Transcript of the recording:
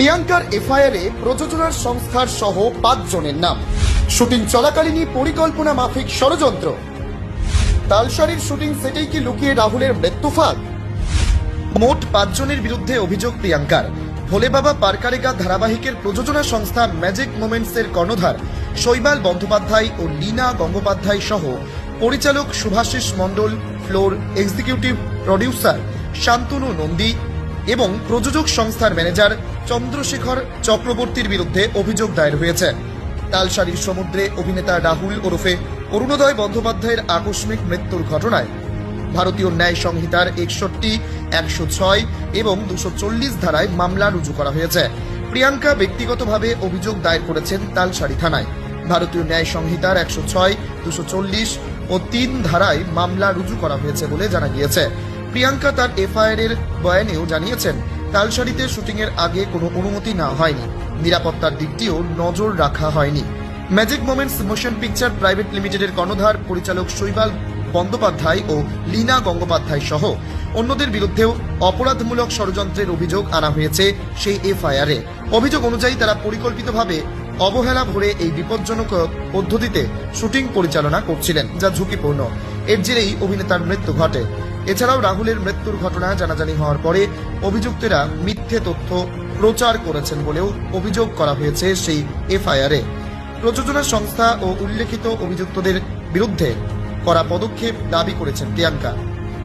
প্রিয়াঙ্কার এফআইআরে প্রযোজনার সংস্থার সহ 5 জনের নাম। শুটিং চলাকালীনই পরিকল্পনা মাফিক ষড়যন্ত্র। তালসারীর শুটিং সেটেই কি লুকিয়ে রাহুলের মৃত্যুফাঁদ? মোট 5 জনের বিরুদ্ধে অভিযোগ প্রিয়াঙ্কার। ভোলে বাবা পারকারেগা ধারাবাহিকের প্রযোজনা সংস্থা ম্যাজিক মোমেন্টসের কর্ণধার শৈবাল বন্দ্যোপাধ্যায় ও লীনা গঙ্গোপাধ্যায় সহ পরিচালক Shubhashis Mondal, floor executive producer Shantanu Nandi এবং প্রযোজক সংস্থার ম্যানেজার চন্দ্রশেখর চক্রবর্তীর বিরুদ্ধে অভিযোগ দায়ের হয়েছে। তালসারীর সমুদ্রে অভিনেতা রাহুল ওরফে অরুণোদয় বন্দ্যোপাধ্যায়ের আকস্মিক মৃত্যুর ঘটনায় ভারতীয় ন্যায় সংহিতার 61, 106 এবং 240 ধারায় মামলা রুজু করা হয়েছে। প্রিয়াঙ্কা ব্যক্তিগতভাবে অভিযোগ দায়ের করেছেন তালসারী থানায়। ভারতীয় ন্যায় সংহিতার 106, 240 ও 3 ধারায় মামলা রুজু করা হয়েছে বলে জানা গিয়েছে। প্রিয়াঙ্কা তার এফআইআর বয়ানেও জানিয়েছেন, তালসারীতে শুটিংয়ের আগে কোনো অনুমতি না হয়নি, নিরাপত্তার দিকটিও নজর রাখা হয়নি। Magic moments motion picture private লিমিটেডের কর্ণধার পরিচালক শৈবাল বন্দ্যোপাধ্যায় ও লীনা গঙ্গোপাধ্যায় সহ অন্যদের বিরুদ্ধেও অপরাধমূলক ষড়যন্ত্রের অভিযোগ আনা হয়েছে সেই এফআইআরে। অভিযোগ অনুযায়ী তারা পরিকল্পিতভাবে অবহেলা ভরে এই বিপজ্জনক পদ্ধতিতে শুটিং পরিচালনা করছিলেন, যা ঝুঁকিপূর্ণ। এর জেরেই অভিনেতার মৃত্যু ঘটে। এছাড়াও রাহুলের মৃত্যুর ঘটনা জানাজানি হওয়ার পরে অভিযুক্তরা মিথ্যে তথ্য প্রচার করেছেন বলেও অভিযোগ করা হয়েছে সেই এফআইআরে। প্রযোজনা সংস্থা ও উল্লেখিত অভিযুক্তদের বিরুদ্ধে করা পদক্ষেপ দাবি করেছেন প্রিয়াঙ্কা।